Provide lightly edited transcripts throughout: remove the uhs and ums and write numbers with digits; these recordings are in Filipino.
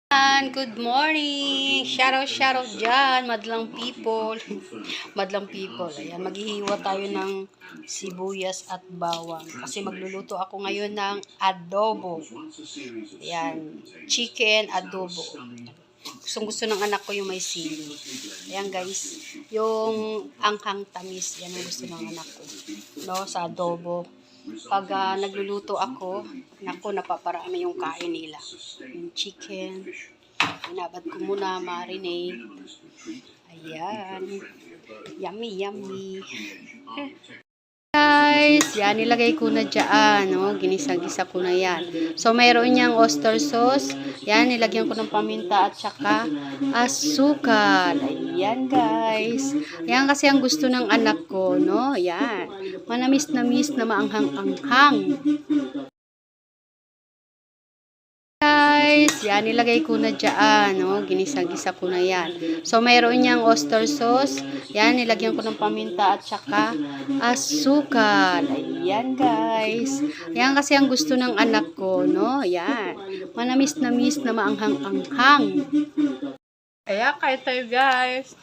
Good morning! Shoutout dyan, madlang people. Madlang people. Ayan, maghihiwa tayo ng sibuyas at bawang. Kasi magluluto ako ngayon ng adobo. Ayan, chicken adobo. Gusto ng anak ko yung may sili. Ayan guys, yung anghang tamis. Yan ang gusto ng anak ko. No, sa adobo. Pag nagluluto ako, naku, napaparami yung kain nila. Yung chicken, inabad ko muna, marinate. Ayan. Yummy, yummy. Guys, yan, nilagay ko na dyan, no? Ginisa-gisa ko na yan. So, mayroon niyang oyster sauce. Yan, nilagyan ko ng paminta at saka asukal. Ayan, guys. Yan kasi ang gusto ng anak ko, no? Yan. Manamis-namis na maanghang-anghang. Guys, yan, nilagay ko na dyan, no? Ginisa-gisa ko na yan. So, mayroon niyang oyster sauce. Yan, nilagyan ko ng paminta at saka asukal. Ayan, guys. Yan kasi ang gusto ng anak ko, no? Yan. Manamis-namis na maanghang-anghang. Ayan, kayo tayo, guys.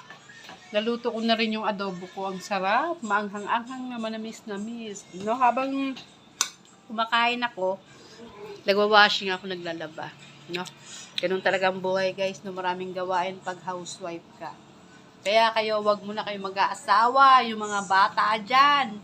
Naluto ko na rin yung adobo ko. Ang sarap. Maanghang-anghang na manamis-namis. No, habang kumakain ako, nagwa-washing ako, naglalaba. No? Ganun talaga ang buhay, guys. No? Maraming gawain pag housewife ka. Kaya kayo, wag muna kayo mag-aasawa. Yung mga bata dyan.